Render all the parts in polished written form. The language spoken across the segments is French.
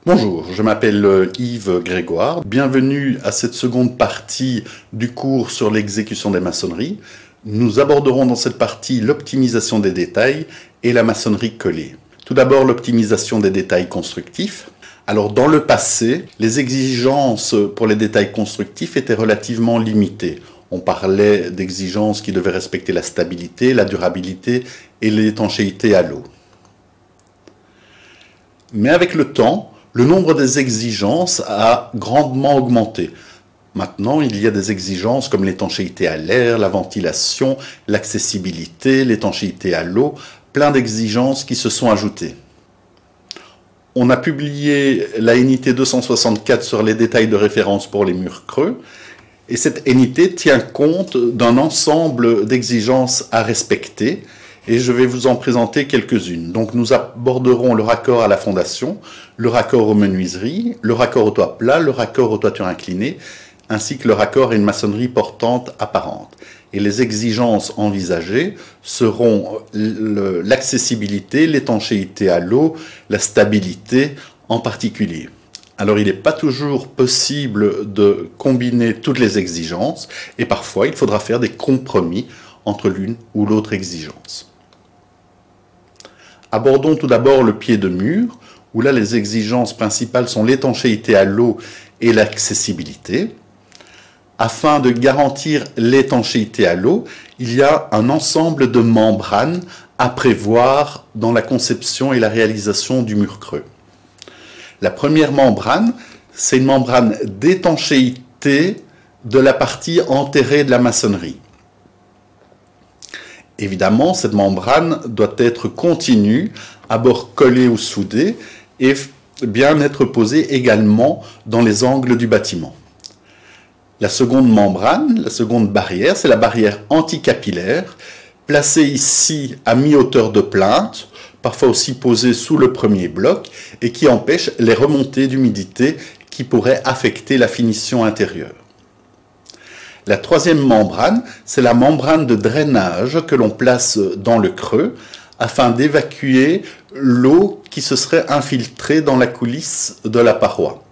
Bonjour, je m'appelle Yves Grégoire. Bienvenue à cette seconde partie du cours sur l'exécution des maçonneries. Nous aborderons dans cette partie l'optimisation des détails et la maçonnerie collée. Tout d'abord, l'optimisation des détails constructifs. Alors, dans le passé, les exigences pour les détails constructifs étaient relativement limitées. On parlait d'exigences qui devaient respecter la stabilité, la durabilité et l'étanchéité à l'eau. Mais avec le temps, le nombre des exigences a grandement augmenté. Maintenant, il y a des exigences comme l'étanchéité à l'air, la ventilation, l'accessibilité, l'étanchéité à l'eau, plein d'exigences qui se sont ajoutées. On a publié la NIT 264 sur les détails de référence pour les murs creux, et cette NIT tient compte d'un ensemble d'exigences à respecter, et je vais vous en présenter quelques-unes. Donc nous aborderons le raccord à la fondation, le raccord aux menuiseries, le raccord au toit plat, le raccord aux toitures inclinées, ainsi que le raccord à une maçonnerie portante apparente. Et les exigences envisagées seront l'accessibilité, l'étanchéité à l'eau, la stabilité en particulier. Alors il n'est pas toujours possible de combiner toutes les exigences, et parfois il faudra faire des compromis entre l'une ou l'autre exigence. Abordons tout d'abord le pied de mur, où là les exigences principales sont l'étanchéité à l'eau et l'accessibilité. Afin de garantir l'étanchéité à l'eau, il y a un ensemble de membranes à prévoir dans la conception et la réalisation du mur creux. La première membrane, c'est une membrane d'étanchéité de la partie enterrée de la maçonnerie. Évidemment, cette membrane doit être continue, à bord collé ou soudé, et bien être posée également dans les angles du bâtiment. La seconde membrane, la seconde barrière, c'est la barrière anticapillaire, placée ici à mi-hauteur de plinthe, parfois aussi posée sous le premier bloc, et qui empêche les remontées d'humidité qui pourraient affecter la finition intérieure. La troisième membrane, c'est la membrane de drainage que l'on place dans le creux afin d'évacuer l'eau qui se serait infiltrée dans la coulisse de la paroi.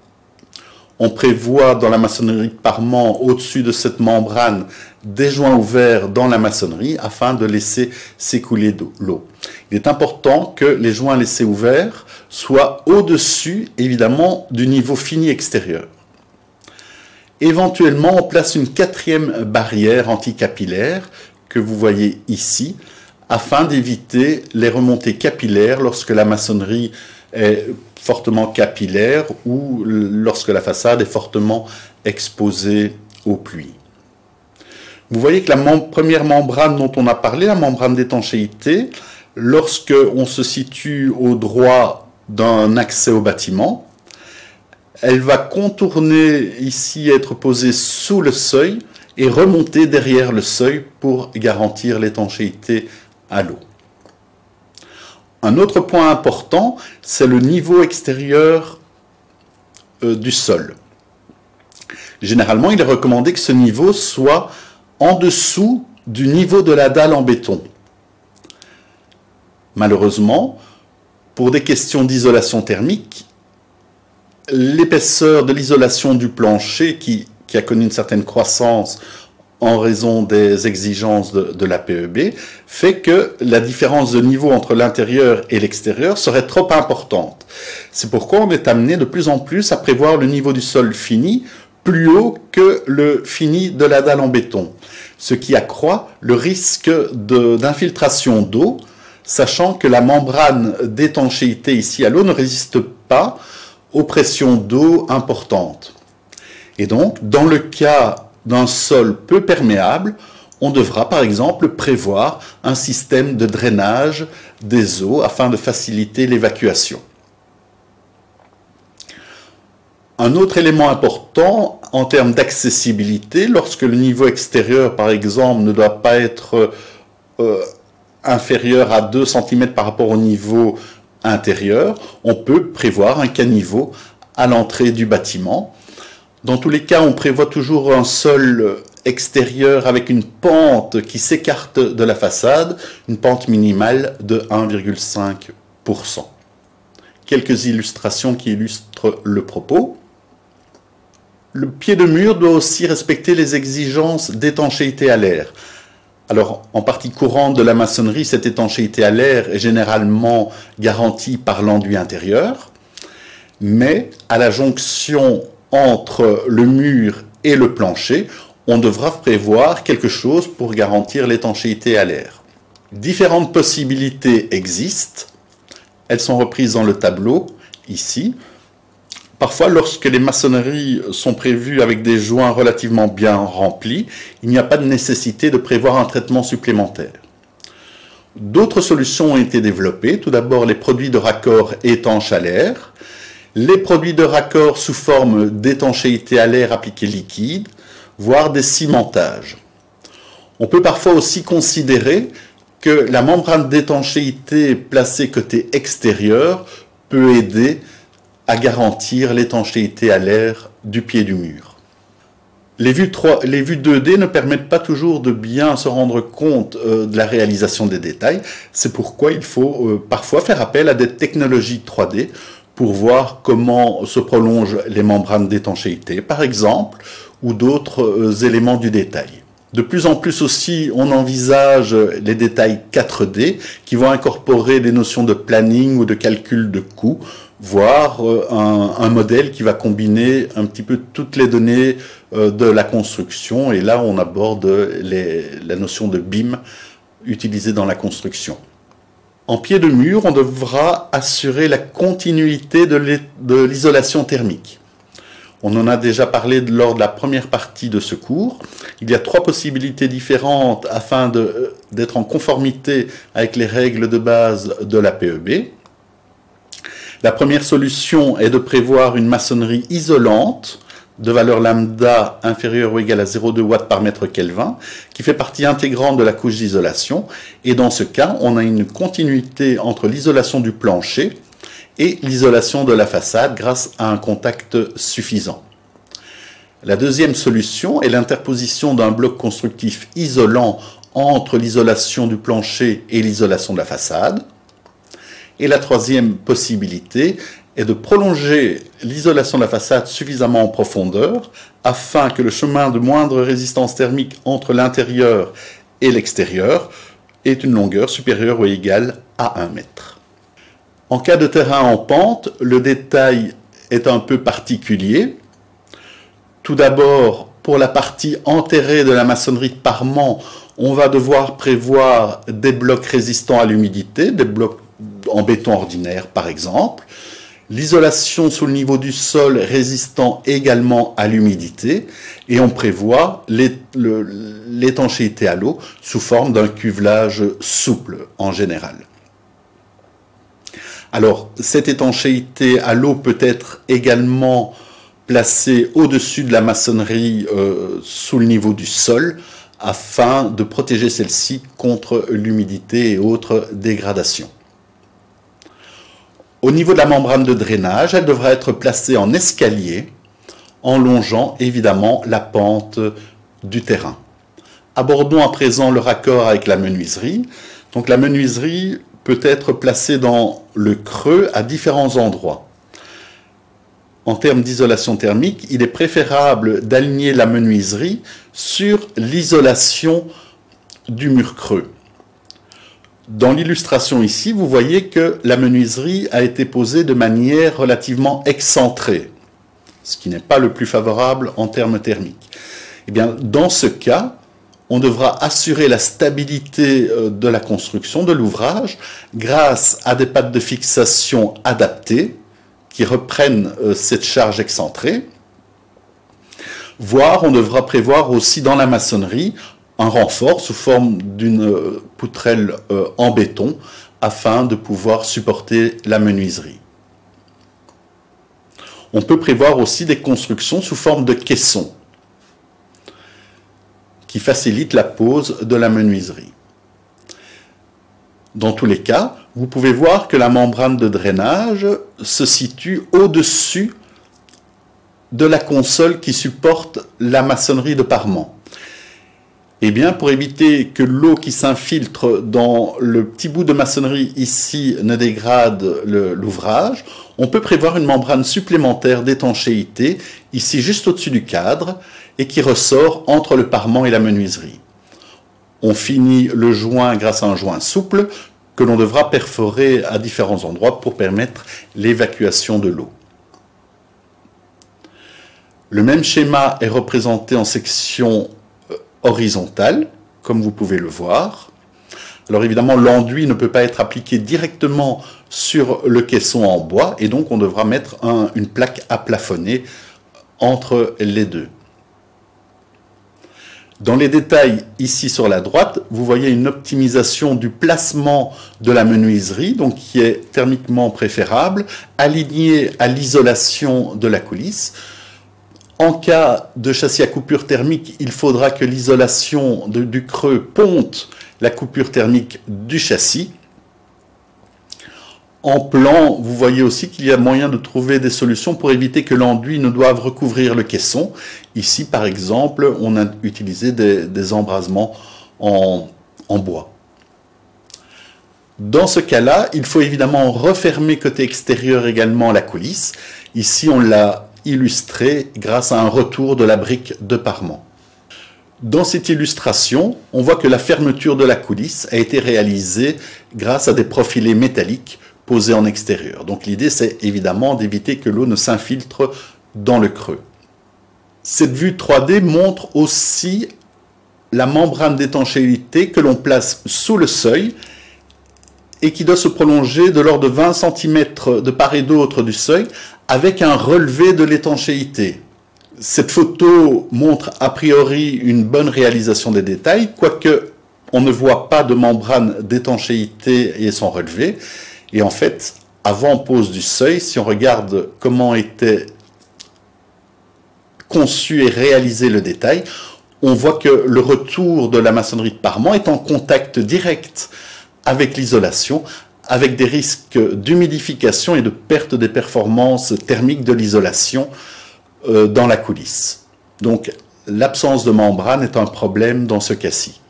On prévoit dans la maçonnerie de parement, au-dessus de cette membrane, des joints ouverts dans la maçonnerie afin de laisser s'écouler l'eau. Il est important que les joints laissés ouverts soient au-dessus, évidemment, du niveau fini extérieur. Éventuellement, on place une quatrième barrière anticapillaire que vous voyez ici, afin d'éviter les remontées capillaires lorsque la maçonnerie est fortement capillaire ou lorsque la façade est fortement exposée aux pluies. Vous voyez que la première membrane dont on a parlé, la membrane d'étanchéité, lorsque on se situe au droit d'un accès au bâtiment, elle va contourner ici, être posée sous le seuil et remonter derrière le seuil pour garantir l'étanchéité à l'eau. Un autre point important, c'est le niveau extérieur du sol. Généralement, il est recommandé que ce niveau soit en dessous du niveau de la dalle en béton. Malheureusement, pour des questions d'isolation thermique, l'épaisseur de l'isolation du plancher, qui a connu une certaine croissance en raison des exigences de la PEB, fait que la différence de niveau entre l'intérieur et l'extérieur serait trop importante. C'est pourquoi on est amené de plus en plus à prévoir le niveau du sol fini plus haut que le fini de la dalle en béton, ce qui accroît le risque d'infiltration d'eau, sachant que la membrane d'étanchéité ici à l'eau ne résiste pas aux pressions d'eau importantes. Et donc, dans le cas d'un sol peu perméable, on devra par exemple prévoir un système de drainage des eaux afin de faciliter l'évacuation. Un autre élément important en termes d'accessibilité, lorsque le niveau extérieur par exemple ne doit pas être inférieur à 2 cm par rapport au niveau intérieur, on peut prévoir un caniveau à l'entrée du bâtiment. Dans tous les cas, on prévoit toujours un sol extérieur avec une pente qui s'écarte de la façade, une pente minimale de 1,5%, quelques illustrations qui illustrent le propos. Le pied de mur doit aussi respecter les exigences d'étanchéité à l'air. Alors, en partie courante de la maçonnerie, cette étanchéité à l'air est généralement garantie par l'enduit intérieur, mais à la jonction entre le mur et le plancher, on devra prévoir quelque chose pour garantir l'étanchéité à l'air. Différentes possibilités existent, elles sont reprises dans le tableau, ici. Parfois, lorsque les maçonneries sont prévues avec des joints relativement bien remplis, il n'y a pas de nécessité de prévoir un traitement supplémentaire. D'autres solutions ont été développées. Tout d'abord, les produits de raccord étanches à l'air, les produits de raccord sous forme d'étanchéité à l'air appliqué liquide, voire des cimentages. On peut parfois aussi considérer que la membrane d'étanchéité placée côté extérieur peut aider à garantir l'étanchéité à l'air du pied du mur. Les vues 2D ne permettent pas toujours de bien se rendre compte de la réalisation des détails. C'est pourquoi il faut parfois faire appel à des technologies 3D pour voir comment se prolongent les membranes d'étanchéité, par exemple, ou d'autres éléments du détail. De plus en plus aussi, on envisage les détails 4D qui vont incorporer des notions de planning ou de calcul de coûts, voire un modèle qui va combiner un petit peu toutes les données de la construction. Et là, on aborde la notion de BIM utilisée dans la construction. En pied de mur, on devra assurer la continuité de l'isolation thermique. On en a déjà parlé lors de la première partie de ce cours. Il y a 3 possibilités différentes afin d'être en conformité avec les règles de base de la PEB. La première solution est de prévoir une maçonnerie isolante de valeur lambda inférieure ou égale à 0,2 watts par mètre Kelvin, qui fait partie intégrante de la couche d'isolation. Et dans ce cas, on a une continuité entre l'isolation du plancher et l'isolation de la façade grâce à un contact suffisant. La deuxième solution est l'interposition d'un bloc constructif isolant entre l'isolation du plancher et l'isolation de la façade. Et la troisième possibilité est de prolonger l'isolation de la façade suffisamment en profondeur afin que le chemin de moindre résistance thermique entre l'intérieur et l'extérieur ait une longueur supérieure ou égale à 1 mètre. En cas de terrain en pente, le détail est un peu particulier. Tout d'abord, pour la partie enterrée de la maçonnerie de parement, on va devoir prévoir des blocs résistants à l'humidité, des blocs en béton ordinaire par exemple, l'isolation sous le niveau du sol résistant également à l'humidité, et on prévoit l'étanchéité à l'eau sous forme d'un cuvelage souple en général. Alors, cette étanchéité à l'eau peut être également placée au-dessus de la maçonnerie sous le niveau du sol afin de protéger celle-ci contre l'humidité et autres dégradations. Au niveau de la membrane de drainage, elle devra être placée en escalier en longeant évidemment la pente du terrain. Abordons à présent le raccord avec la menuiserie. Donc la menuiserie peut être placée dans le creux à différents endroits. En termes d'isolation thermique, il est préférable d'aligner la menuiserie sur l'isolation du mur creux. Dans l'illustration ici, vous voyez que la menuiserie a été posée de manière relativement excentrée, ce qui n'est pas le plus favorable en termes thermiques. Eh bien, dans ce cas, on devra assurer la stabilité de la construction, de l'ouvrage, grâce à des pattes de fixation adaptées qui reprennent cette charge excentrée. Voire, on devra prévoir aussi dans la maçonnerie un renfort sous forme d'une poutrelle en béton afin de pouvoir supporter la menuiserie. On peut prévoir aussi des constructions sous forme de caissons qui facilitent la pose de la menuiserie. Dans tous les cas, vous pouvez voir que la membrane de drainage se situe au-dessus de la console qui supporte la maçonnerie de parement. Eh bien, pour éviter que l'eau qui s'infiltre dans le petit bout de maçonnerie ici ne dégrade l'ouvrage, on peut prévoir une membrane supplémentaire d'étanchéité, ici juste au-dessus du cadre, et qui ressort entre le parement et la menuiserie. On finit le joint grâce à un joint souple que l'on devra perforer à différents endroits pour permettre l'évacuation de l'eau. Le même schéma est représenté en section horizontale, comme vous pouvez le voir. Alors évidemment, l'enduit ne peut pas être appliqué directement sur le caisson en bois, et donc on devra mettre une plaque à plafonner entre les deux. Dans les détails, ici sur la droite, vous voyez une optimisation du placement de la menuiserie, donc qui est thermiquement préférable, alignée à l'isolation de la coulisse. En cas de châssis à coupure thermique, il faudra que l'isolation du creux ponte la coupure thermique du châssis. En plan, vous voyez aussi qu'il y a moyen de trouver des solutions pour éviter que l'enduit ne doive recouvrir le caisson. Ici, par exemple, on a utilisé des embrasements en bois. Dans ce cas-là, il faut évidemment refermer côté extérieur également la coulisse. Ici, on l'a illustré grâce à un retour de la brique de parement. Dans cette illustration, on voit que la fermeture de la coulisse a été réalisée grâce à des profilés métalliques posés en extérieur. Donc l'idée, c'est évidemment d'éviter que l'eau ne s'infiltre dans le creux. Cette vue 3D montre aussi la membrane d'étanchéité que l'on place sous le seuil et qui doit se prolonger de l'ordre de 20 cm de part et d'autre du seuil avec un relevé de l'étanchéité. Cette photo montre a priori une bonne réalisation des détails, quoique on ne voit pas de membrane d'étanchéité et son relevé. Et en fait, avant pose du seuil, si on regarde comment était conçu et réalisé le détail, on voit que le retour de la maçonnerie de parement est en contact direct avec l'isolation, avec des risques d'humidification et de perte des performances thermiques de l'isolation dans la coulisse. Donc l'absence de membrane est un problème dans ce cas-ci.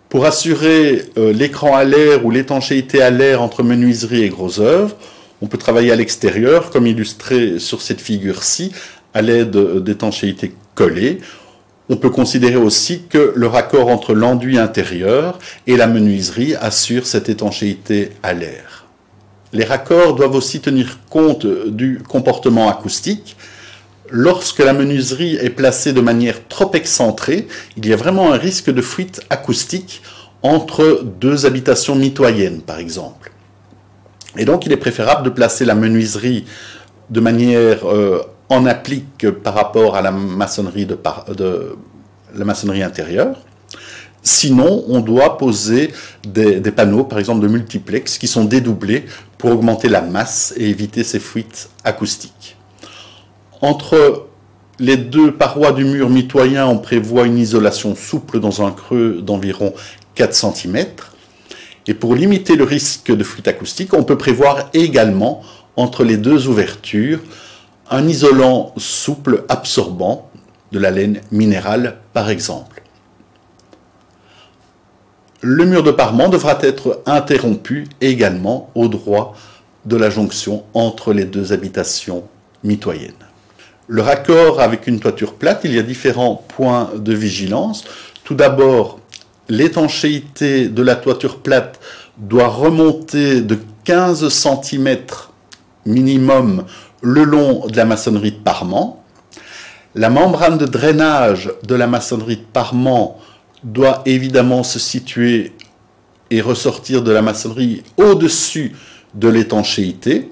Pour assurer l'écran à l'air ou l'étanchéité à l'air entre menuiserie et gros œuvre, on peut travailler à l'extérieur, comme illustré sur cette figure-ci, à l'aide d'étanchéité collée. On peut considérer aussi que le raccord entre l'enduit intérieur et la menuiserie assure cette étanchéité à l'air. Les raccords doivent aussi tenir compte du comportement acoustique. Lorsque la menuiserie est placée de manière trop excentrée, il y a vraiment un risque de fuite acoustique entre deux habitations mitoyennes, par exemple. Et donc, il est préférable de placer la menuiserie de manière en applique par rapport à la maçonnerie, la maçonnerie intérieure. Sinon, on doit poser des panneaux, par exemple de multiplex, qui sont dédoublés pour augmenter la masse et éviter ces fuites acoustiques. Entre les deux parois du mur mitoyen, on prévoit une isolation souple dans un creux d'environ 4 cm. Et pour limiter le risque de fuite acoustique, on peut prévoir également, entre les deux ouvertures, un isolant souple absorbant, de la laine minérale par exemple. Le mur de parement devra être interrompu également au droit de la jonction entre les deux habitations mitoyennes. Le raccord avec une toiture plate, il y a différents points de vigilance. Tout d'abord, l'étanchéité de la toiture plate doit remonter de 15 cm minimum le long de la maçonnerie de parement. La membrane de drainage de la maçonnerie de parement doit évidemment se situer et ressortir de la maçonnerie au-dessus de l'étanchéité,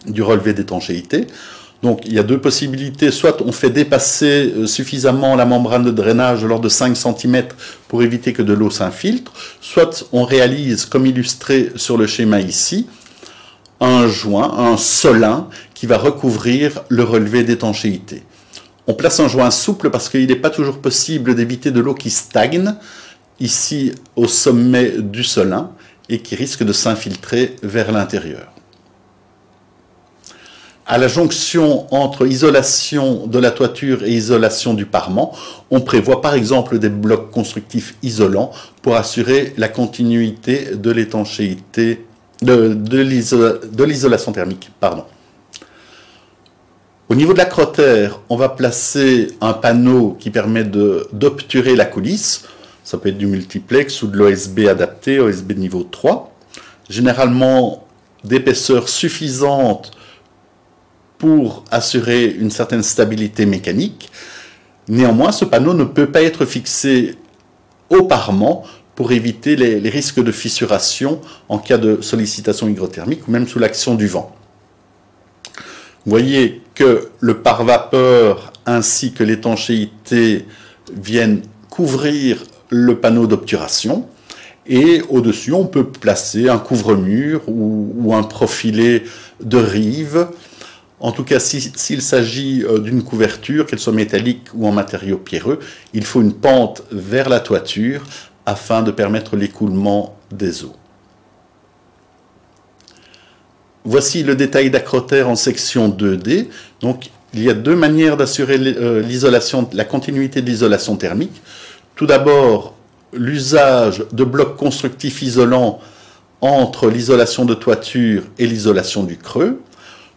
du relevé d'étanchéité. Donc il y a deux possibilités, soit on fait dépasser suffisamment la membrane de drainage de l'ordre de 5 cm pour éviter que de l'eau s'infiltre, soit on réalise, comme illustré sur le schéma ici, un joint, un solin qui va recouvrir le relevé d'étanchéité. On place un joint souple parce qu'il n'est pas toujours possible d'éviter de l'eau qui stagne ici au sommet du solin et qui risque de s'infiltrer vers l'intérieur. À la jonction entre isolation de la toiture et isolation du parement, on prévoit par exemple des blocs constructifs isolants pour assurer la continuité de l'étanchéité, de l'isolation thermique. Pardon. Au niveau de l'acrotère, on va placer un panneau qui permet d'obturer la coulisse. Ça peut être du multiplex ou de l'OSB adapté, OSB de niveau 3. Généralement, d'épaisseur suffisante pour assurer une certaine stabilité mécanique. Néanmoins, ce panneau ne peut pas être fixé au parement pour éviter les risques de fissuration en cas de sollicitation hygrothermique ou même sous l'action du vent. Vous voyez que le pare-vapeur ainsi que l'étanchéité viennent couvrir le panneau d'obturation. Et au-dessus, on peut placer un couvre-mur ou un profilé de rive. En tout cas, s'il s'agit d'une couverture, qu'elle soit métallique ou en matériaux pierreux, il faut une pente vers la toiture afin de permettre l'écoulement des eaux. Voici le détail d'acrotère en section 2D. Donc, il y a deux manières d'assurer la continuité de l'isolation thermique. Tout d'abord, l'usage de blocs constructifs isolants entre l'isolation de toiture et l'isolation du creux.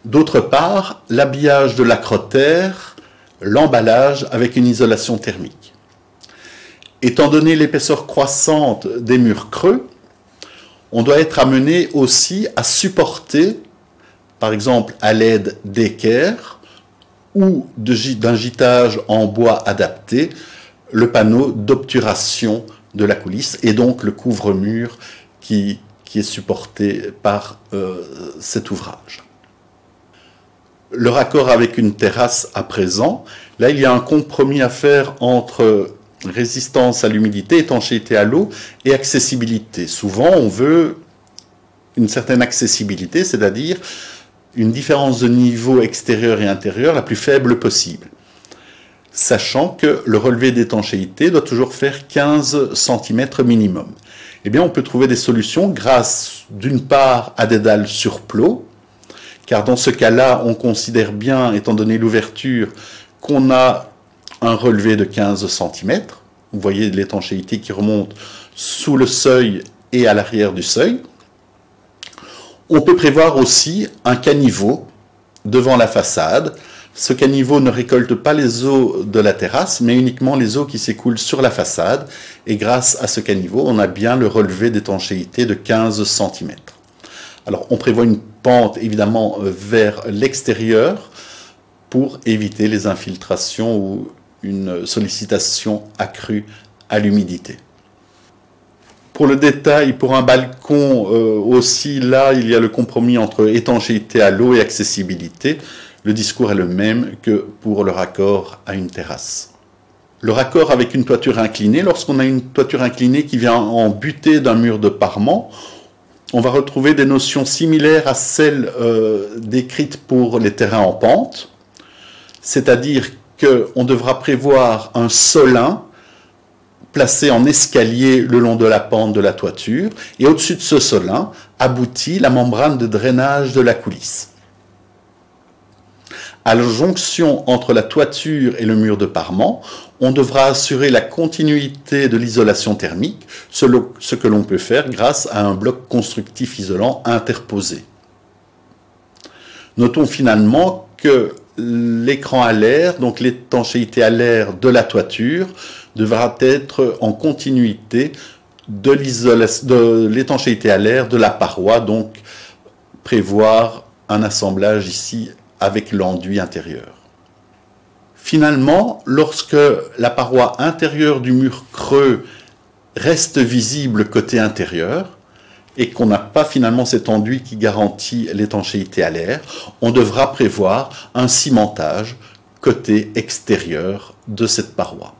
D'autre part, l'habillage de l'acrotère, l'emballage avec une isolation thermique. Étant donné l'épaisseur croissante des murs creux, on doit être amené aussi à supporter, par exemple à l'aide d'équerres ou d'un gîtage en bois adapté, le panneau d'obturation de la coulisse et donc le couvre-mur qui est supporté par cet ouvrage. Le raccord avec une terrasse à présent, là il y a un compromis à faire entre résistance à l'humidité, étanchéité à l'eau et accessibilité. Souvent on veut une certaine accessibilité, c'est-à-dire une différence de niveau extérieur et intérieur la plus faible possible, sachant que le relevé d'étanchéité doit toujours faire 15 cm minimum. Eh bien, on peut trouver des solutions grâce, d'une part, à des dalles sur plot, car dans ce cas-là, on considère bien, étant donné l'ouverture, qu'on a un relevé de 15 cm. Vous voyez l'étanchéité qui remonte sous le seuil et à l'arrière du seuil. On peut prévoir aussi un caniveau devant la façade. Ce caniveau ne récolte pas les eaux de la terrasse, mais uniquement les eaux qui s'écoulent sur la façade. Et grâce à ce caniveau, on a bien le relevé d'étanchéité de 15 cm. Alors, on prévoit une pente, évidemment, vers l'extérieur pour éviter les infiltrations ou une sollicitation accrue à l'humidité. Pour le détail, pour un balcon aussi, là, il y a le compromis entre étanchéité à l'eau et accessibilité. Le discours est le même que pour le raccord à une terrasse. Le raccord avec une toiture inclinée, lorsqu'on a une toiture inclinée qui vient en butée d'un mur de parement, on va retrouver des notions similaires à celles décrites pour les terrains en pente, c'est-à-dire qu'on devra prévoir un solin placé en escalier le long de la pente de la toiture, et au-dessus de ce solin aboutit la membrane de drainage de la coulisse. À la jonction entre la toiture et le mur de parement, on devra assurer la continuité de l'isolation thermique, ce que l'on peut faire grâce à un bloc constructif isolant interposé. Notons finalement que l'écran à l'air, donc l'étanchéité à l'air de la toiture, devra être en continuité de l'étanchéité à l'air de la paroi, donc prévoir un assemblage ici avec l'enduit intérieur. Finalement, lorsque la paroi intérieure du mur creux reste visible côté intérieur et qu'on n'a pas finalement cet enduit qui garantit l'étanchéité à l'air, on devra prévoir un cimentage côté extérieur de cette paroi.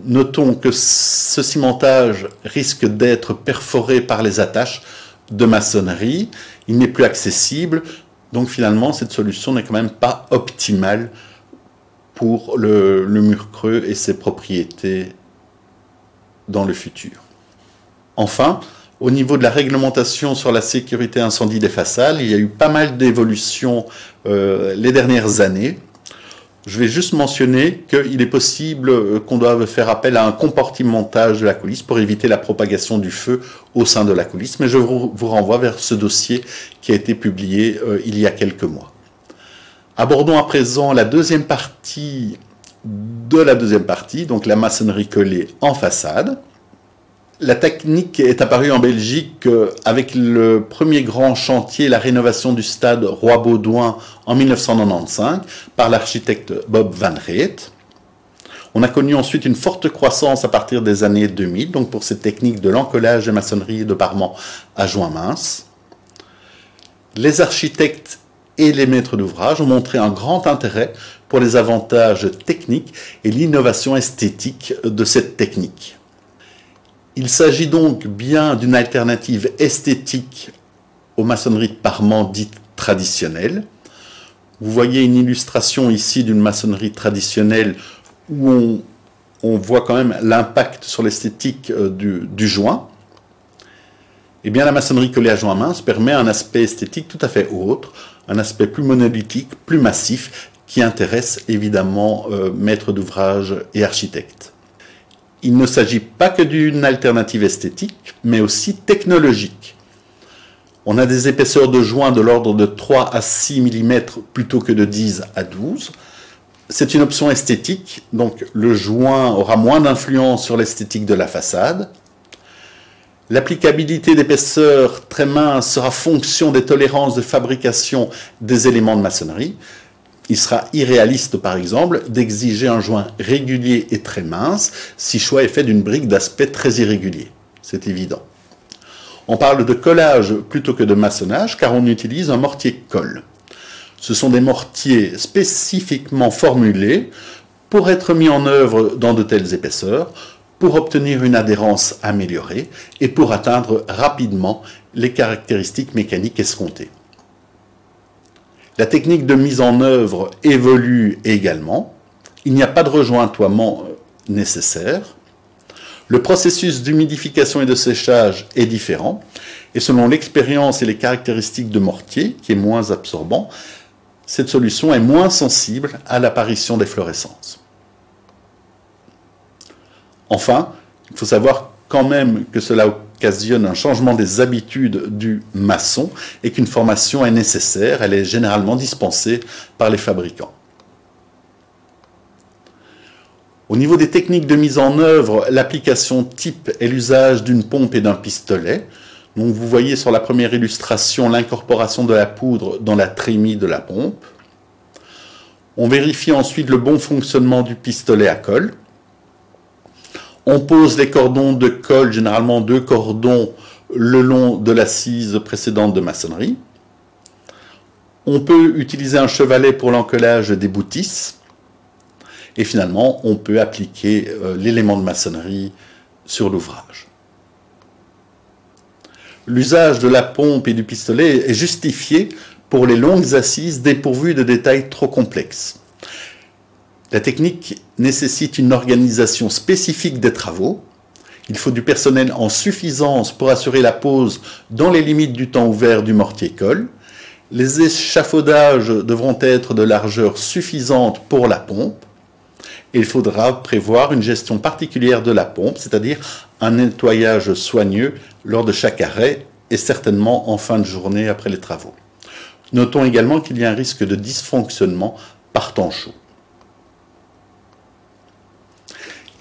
Notons que ce cimentage risque d'être perforé par les attaches de maçonnerie, il n'est plus accessible, donc finalement cette solution n'est quand même pas optimale pour le mur creux et ses propriétés dans le futur. Enfin, Au niveau de la réglementation sur la sécurité incendie des façades, il y a eu pas mal d'évolutions les dernières années. Je vais juste mentionner qu'il est possible qu'on doive faire appel à un compartimentage de la coulisse pour éviter la propagation du feu au sein de la coulisse, mais je vous renvoie vers ce dossier qui a été publié il y a quelques mois. Abordons à présent la deuxième partie de la deuxième partie, donc la maçonnerie collée en façade. La technique est apparue en Belgique avec le premier grand chantier, la rénovation du stade Roi-Baudouin en 1995 par l'architecte Bob Van Reet. On a connu ensuite une forte croissance à partir des années 2000, donc pour cette technique de l'encollage de maçonnerie et de parement à joint mince. Les architectes et les maîtres d'ouvrage ont montré un grand intérêt pour les avantages techniques et l'innovation esthétique de cette technique. Il s'agit donc bien d'une alternative esthétique aux maçonneries de parement dites traditionnelles. Vous voyez une illustration ici d'une maçonnerie traditionnelle où on voit quand même l'impact sur l'esthétique du joint. Eh bien, la maçonnerie collée à joint mince permet un aspect esthétique tout à fait autre, un aspect plus monolithique, plus massif, qui intéresse évidemment maîtres d'ouvrage et architectes. Il ne s'agit pas que d'une alternative esthétique, mais aussi technologique. On a des épaisseurs de joints de l'ordre de 3 à 6 mm plutôt que de 10 à 12. C'est une option esthétique, donc le joint aura moins d'influence sur l'esthétique de la façade. L'applicabilité d'épaisseurs très minces sera fonction des tolérances de fabrication des éléments de maçonnerie. Il sera irréaliste, par exemple, d'exiger un joint régulier et très mince si choix est fait d'une brique d'aspect très irrégulier. C'est évident. On parle de collage plutôt que de maçonnage car on utilise un mortier-colle. Ce sont des mortiers spécifiquement formulés pour être mis en œuvre dans de telles épaisseurs, pour obtenir une adhérence améliorée et pour atteindre rapidement les caractéristiques mécaniques escomptées. La technique de mise en œuvre évolue également. Il n'y a pas de rejointoiement nécessaire. Le processus d'humidification et de séchage est différent. Et selon l'expérience et les caractéristiques de mortier, qui est moins absorbant, cette solution est moins sensible à l'apparition d'efflorescences. Enfin, il faut savoir quand même que cela occasionne un changement des habitudes du maçon et qu'une formation est nécessaire. Elle est généralement dispensée par les fabricants. Au niveau des techniques de mise en œuvre, l'application type est l'usage d'une pompe et d'un pistolet. Donc vous voyez sur la première illustration l'incorporation de la poudre dans la trémie de la pompe. On vérifie ensuite le bon fonctionnement du pistolet à colle. On pose les cordons de colle, généralement 2 cordons le long de l'assise précédente de maçonnerie. On peut utiliser un chevalet pour l'encollage des boutisses. Et finalement, on peut appliquer l'élément de maçonnerie sur l'ouvrage. L'usage de la pompe et du pistolet est justifié pour les longues assises dépourvues de détails trop complexes. La technique nécessite une organisation spécifique des travaux. Il faut du personnel en suffisance pour assurer la pose dans les limites du temps ouvert du mortier-colle. Les échafaudages devront être de largeur suffisante pour la pompe. Et il faudra prévoir une gestion particulière de la pompe, c'est-à-dire un nettoyage soigneux lors de chaque arrêt et certainement en fin de journée après les travaux. Notons également qu'il y a un risque de dysfonctionnement par temps chaud.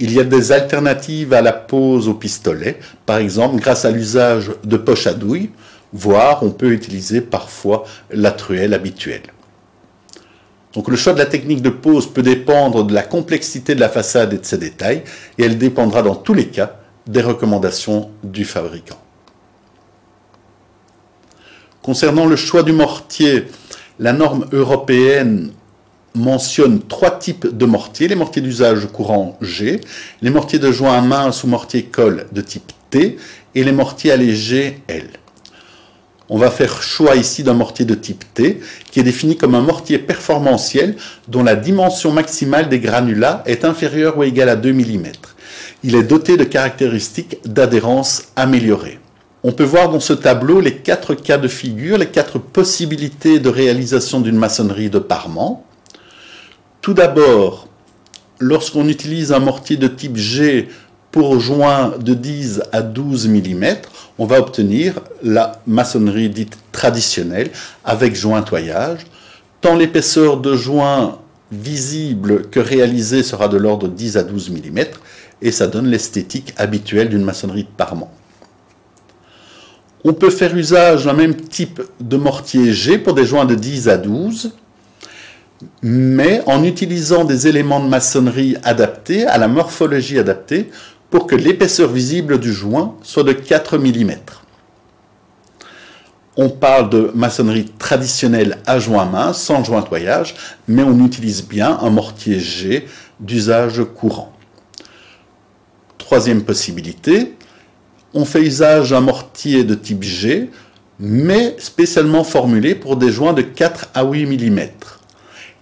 Il y a des alternatives à la pose au pistolet, par exemple grâce à l'usage de poches à douille, voire on peut utiliser parfois la truelle habituelle. Donc le choix de la technique de pose peut dépendre de la complexité de la façade et de ses détails, et elle dépendra dans tous les cas des recommandations du fabricant. Concernant le choix du mortier, la norme européenne mentionne 3 types de mortiers, les mortiers d'usage courant G, les mortiers de joint mince ou mortier-colle de type T et les mortiers allégés L. On va faire choix ici d'un mortier de type T qui est défini comme un mortier performantiel dont la dimension maximale des granulats est inférieure ou égale à 2 mm. Il est doté de caractéristiques d'adhérence améliorée. On peut voir dans ce tableau les 4 cas de figure, les 4 possibilités de réalisation d'une maçonnerie de parement. Tout d'abord, lorsqu'on utilise un mortier de type G pour joints de 10 à 12 mm, on va obtenir la maçonnerie dite traditionnelle avec jointoyage. Tant l'épaisseur de joint visible que réalisée sera de l'ordre de 10 à 12 mm et ça donne l'esthétique habituelle d'une maçonnerie de parement. On peut faire usage d'un même type de mortier G pour des joints de 10 à 12, mais en utilisant des éléments de maçonnerie adaptés, à la morphologie adaptée, pour que l'épaisseur visible du joint soit de 4 mm. On parle de maçonnerie traditionnelle à joint mince, sans jointoyage, mais on utilise bien un mortier G d'usage courant. Troisième possibilité, on fait usage d'un mortier de type G, mais spécialement formulé pour des joints de 4 à 8 mm.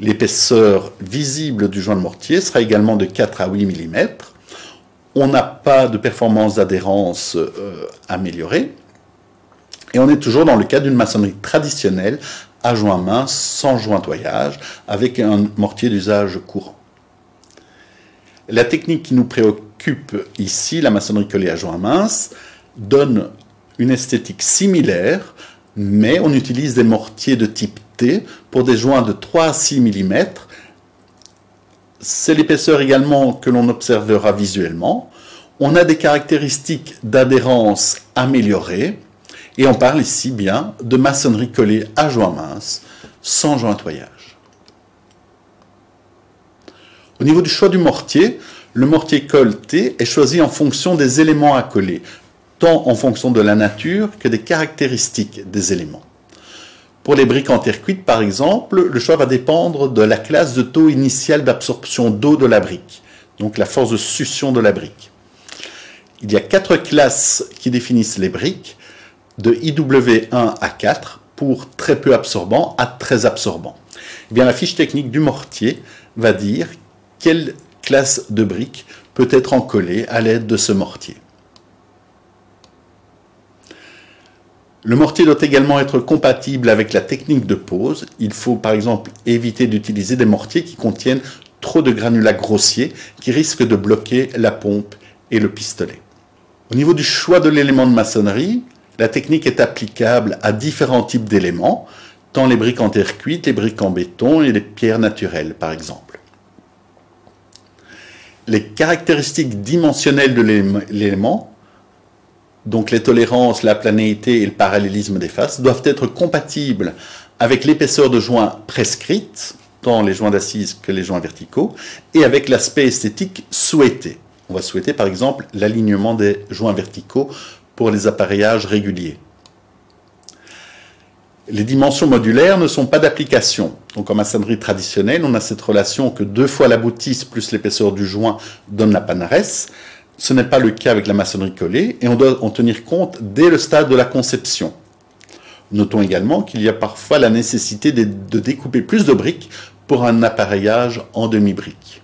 L'épaisseur visible du joint de mortier sera également de 4 à 8 mm. On n'a pas de performance d'adhérence améliorée. Et on est toujours dans le cas d'une maçonnerie traditionnelle à joint mince, sans jointoyage, avec un mortier d'usage courant. La technique qui nous préoccupe ici, la maçonnerie collée à joint mince, donne une esthétique similaire, mais on utilise des mortiers de type T pour des joints de 3 à 6 mm. C'est l'épaisseur également que l'on observera visuellement. On a des caractéristiques d'adhérence améliorées, et on parle ici bien de maçonnerie collée à joint mince, sans jointoyage. Au niveau du choix du mortier, le mortier colle T est choisi en fonction des éléments à coller, tant en fonction de la nature que des caractéristiques des éléments. Pour les briques en terre cuite, par exemple, le choix va dépendre de la classe de taux initial d'absorption d'eau de la brique, donc la force de succion de la brique. Il y a 4 classes qui définissent les briques, de IW1 à 4 pour très peu absorbant à très absorbant. Eh bien, la fiche technique du mortier va dire quelle classe de brique peut être encollée à l'aide de ce mortier. Le mortier doit également être compatible avec la technique de pose. Il faut par exemple éviter d'utiliser des mortiers qui contiennent trop de granulats grossiers qui risquent de bloquer la pompe et le pistolet. Au niveau du choix de l'élément de maçonnerie, la technique est applicable à différents types d'éléments, tant les briques en terre cuite, les briques en béton et les pierres naturelles par exemple. Les caractéristiques dimensionnelles de l'élément, donc les tolérances, la planéité et le parallélisme des faces, doivent être compatibles avec l'épaisseur de joint prescrite, tant les joints d'assises que les joints verticaux, et avec l'aspect esthétique souhaité. On va souhaiter par exemple l'alignement des joints verticaux pour les appareillages réguliers. Les dimensions modulaires ne sont pas d'application. Donc en maçonnerie traditionnelle, on a cette relation que 2 fois la boutisse plus l'épaisseur du joint donne la panarès. Ce n'est pas le cas avec la maçonnerie collée et on doit en tenir compte dès le stade de la conception. Notons également qu'il y a parfois la nécessité de découper plus de briques pour un appareillage en demi-brique.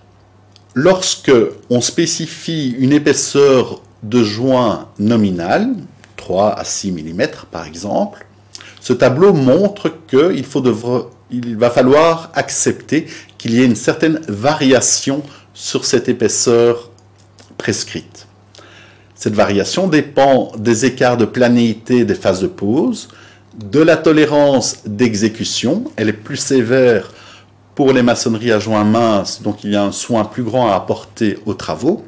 Lorsque on spécifie une épaisseur de joint nominale, 3 à 6 mm par exemple, ce tableau montre qu'il va falloir accepter qu'il y ait une certaine variation sur cette épaisseur prescrite. Cette variation dépend des écarts de planéité des phases de pose, de la tolérance d'exécution, elle est plus sévère pour les maçonneries à joint mince, donc il y a un soin plus grand à apporter aux travaux,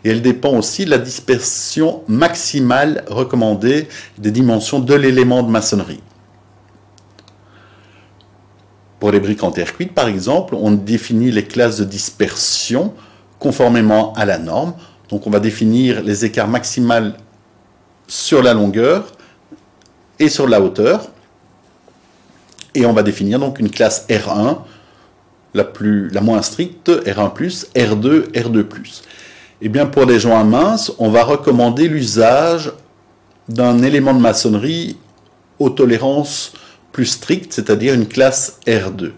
et elle dépend aussi de la dispersion maximale recommandée des dimensions de l'élément de maçonnerie. Pour les briques en terre cuite, par exemple, on définit les classes de dispersion conformément à la norme. Donc on va définir les écarts maximaux sur la longueur et sur la hauteur. Et on va définir donc une classe R1, la moins stricte, R1+, R2, R2+. Et bien pour les joints minces, on va recommander l'usage d'un élément de maçonnerie aux tolérances plus strictes, c'est-à-dire une classe R2.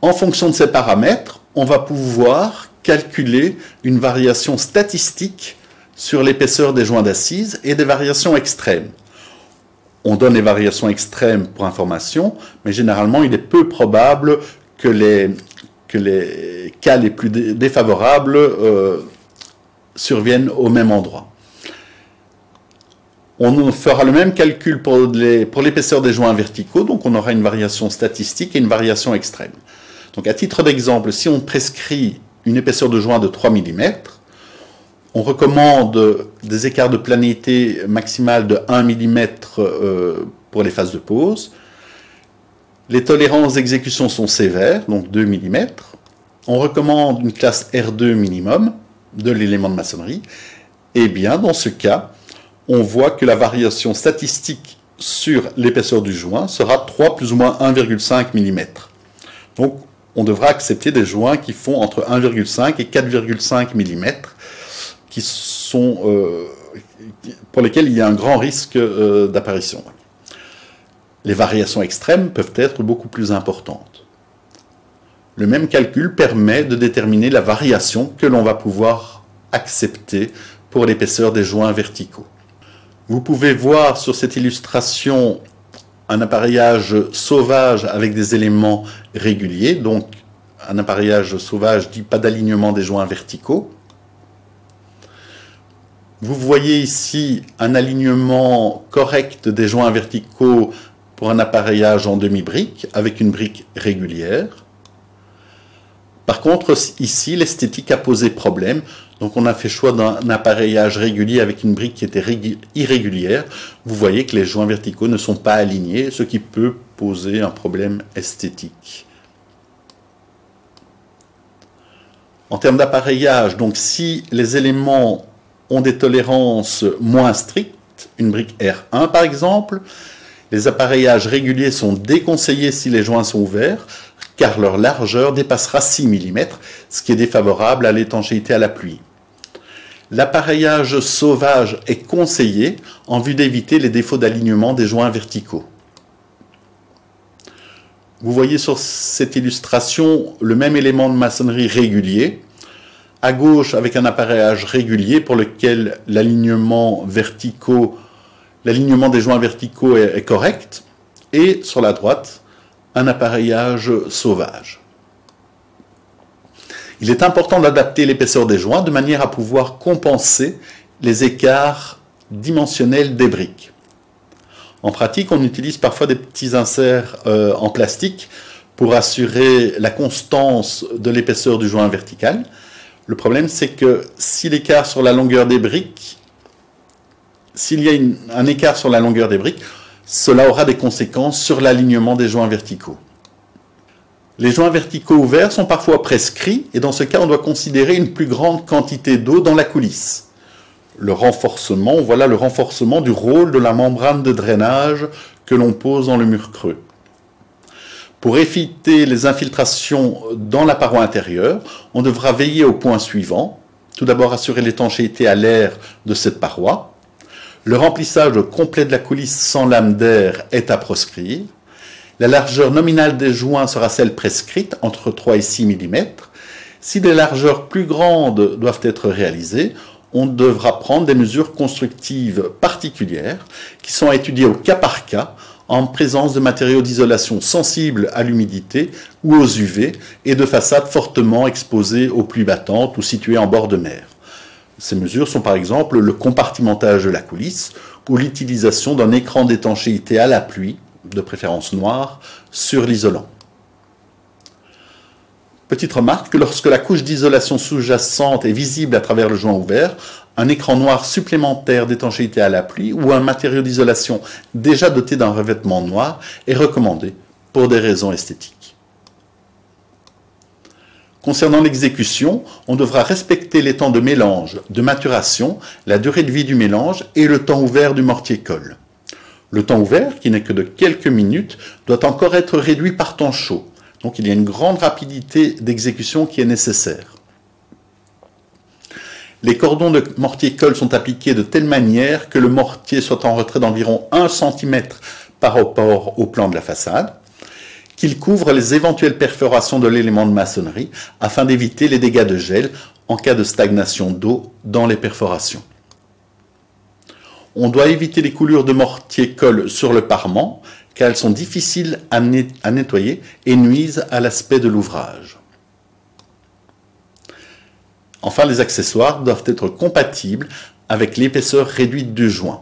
En fonction de ces paramètres, on va pouvoir calculer une variation statistique sur l'épaisseur des joints d'assises et des variations extrêmes. On donne les variations extrêmes pour information, mais généralement il est peu probable que les cas les plus défavorables surviennent au même endroit. On fera le même calcul pour l'épaisseur des joints verticaux, donc on aura une variation statistique et une variation extrême. Donc à titre d'exemple, si on prescrit une épaisseur de joint de 3 mm, on recommande des écarts de planéité maximales de 1 mm pour les phases de pose. Les tolérances d'exécution sont sévères, donc 2 mm. On recommande une classe R2 minimum de l'élément de maçonnerie. Et bien, dans ce cas, on voit que la variation statistique sur l'épaisseur du joint sera 3 plus ou moins 1,5 mm. Donc, on devra accepter des joints qui font entre 1,5 et 4,5 mm, pour lesquels il y a un grand risque d'apparition. Les variations extrêmes peuvent être beaucoup plus importantes. Le même calcul permet de déterminer la variation que l'on va pouvoir accepter pour l'épaisseur des joints verticaux. Vous pouvez voir sur cette illustration un appareillage sauvage avec des éléments réguliers, donc un appareillage sauvage dit pas d'alignement des joints verticaux. Vous voyez ici un alignement correct des joints verticaux pour un appareillage en demi-brique avec une brique régulière. Par contre, ici, l'esthétique a posé problème. Donc on a fait choix d'un appareillage régulier avec une brique qui était irrégulière. Vous voyez que les joints verticaux ne sont pas alignés, ce qui peut poser un problème esthétique. En termes d'appareillage, donc si les éléments ont des tolérances moins strictes, une brique R1 par exemple, les appareillages réguliers sont déconseillés si les joints sont ouverts, car leur largeur dépassera 6 mm, ce qui est défavorable à l'étanchéité à la pluie. L'appareillage sauvage est conseillé en vue d'éviter les défauts d'alignement des joints verticaux. Vous voyez sur cette illustration le même élément de maçonnerie régulier, à gauche avec un appareillage régulier pour lequel l'alignement des joints verticaux est correct, et sur la droite, un appareillage sauvage. Il est important d'adapter l'épaisseur des joints de manière à pouvoir compenser les écarts dimensionnels des briques. En pratique, on utilise parfois des petits inserts en plastique pour assurer la constance de l'épaisseur du joint vertical. Le problème, c'est que si l'écart sur la longueur des briques, s'il y a un écart sur la longueur des briques, cela aura des conséquences sur l'alignement des joints verticaux. Les joints verticaux ouverts sont parfois prescrits et dans ce cas, on doit considérer une plus grande quantité d'eau dans la coulisse. Le renforcement, voilà le renforcement du rôle de la membrane de drainage que l'on pose dans le mur creux. Pour éviter les infiltrations dans la paroi intérieure, on devra veiller au point suivant. Tout d'abord, assurer l'étanchéité à l'air de cette paroi. Le remplissage complet de la coulisse sans lame d'air est à proscrire. La largeur nominale des joints sera celle prescrite, entre 3 et 6 mm. Si des largeurs plus grandes doivent être réalisées, on devra prendre des mesures constructives particulières qui sont à étudier au cas par cas en présence de matériaux d'isolation sensibles à l'humidité ou aux UV et de façades fortement exposées aux pluies battantes ou situées en bord de mer. Ces mesures sont par exemple le compartimentage de la coulisse ou l'utilisation d'un écran d'étanchéité à la pluie, de préférence noir, sur l'isolant. Petite remarque, que lorsque la couche d'isolation sous-jacente est visible à travers le joint ouvert, un écran noir supplémentaire d'étanchéité à la pluie ou un matériau d'isolation déjà doté d'un revêtement noir est recommandé pour des raisons esthétiques. Concernant l'exécution, on devra respecter les temps de mélange, de maturation, la durée de vie du mélange et le temps ouvert du mortier-colle. Le temps ouvert, qui n'est que de quelques minutes, doit encore être réduit par temps chaud. Donc il y a une grande rapidité d'exécution qui est nécessaire. Les cordons de mortier-colle sont appliqués de telle manière que le mortier soit en retrait d'environ 1 cm par rapport au plan de la façade, qu'il couvre les éventuelles perforations de l'élément de maçonnerie afin d'éviter les dégâts de gel en cas de stagnation d'eau dans les perforations. On doit éviter les coulures de mortier-colle sur le parement, car elles sont difficiles à nettoyer et nuisent à l'aspect de l'ouvrage. Enfin, les accessoires doivent être compatibles avec l'épaisseur réduite du joint.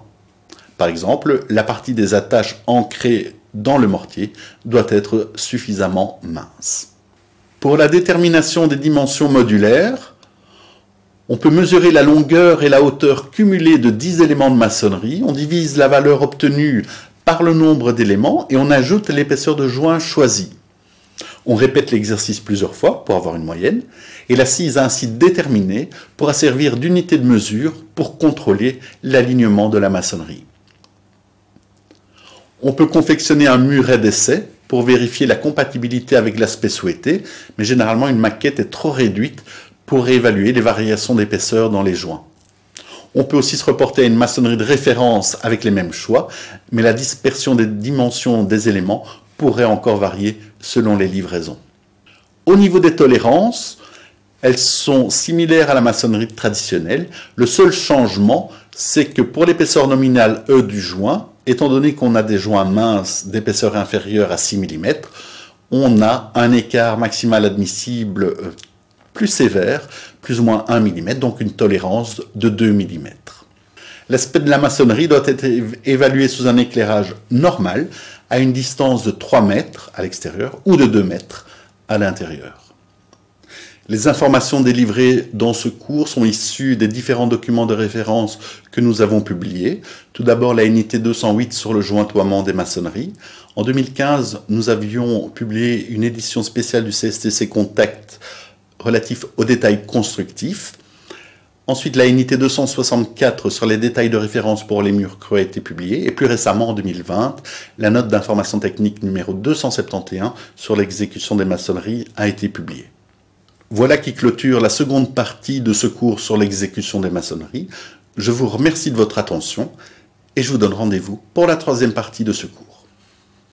Par exemple, la partie des attaches ancrées dans le mortier doit être suffisamment mince. Pour la détermination des dimensions modulaires, on peut mesurer la longueur et la hauteur cumulée de 10 éléments de maçonnerie. On divise la valeur obtenue par le nombre d'éléments et on ajoute l'épaisseur de joint choisie. On répète l'exercice plusieurs fois pour avoir une moyenne et l'assise ainsi déterminée pourra servir d'unité de mesure pour contrôler l'alignement de la maçonnerie. On peut confectionner un muret d'essai pour vérifier la compatibilité avec l'aspect souhaité, mais généralement une maquette est trop réduite pour évaluer les variations d'épaisseur dans les joints. On peut aussi se reporter à une maçonnerie de référence avec les mêmes choix, mais la dispersion des dimensions des éléments pourrait encore varier selon les livraisons. Au niveau des tolérances, elles sont similaires à la maçonnerie traditionnelle. Le seul changement, c'est que pour l'épaisseur nominale E du joint, étant donné qu'on a des joints minces d'épaisseur inférieure à 6 mm, on a un écart maximal admissible plus sévère, plus ou moins 1 mm, donc une tolérance de 2 mm. L'aspect de la maçonnerie doit être évalué sous un éclairage normal à une distance de 3 mètres à l'extérieur ou de 2 mètres à l'intérieur. Les informations délivrées dans ce cours sont issues des différents documents de référence que nous avons publiés. Tout d'abord, la unité 208 sur le jointoiement des maçonneries. En 2015, nous avions publié une édition spéciale du CSTC Contact relatif aux détails constructifs. Ensuite, la unité 264 sur les détails de référence pour les murs creux a été publiée. Et plus récemment, en 2020, la note d'information technique numéro 271 sur l'exécution des maçonneries a été publiée. Voilà qui clôture la seconde partie de ce cours sur l'exécution des maçonneries. Je vous remercie de votre attention et je vous donne rendez-vous pour la troisième partie de ce cours.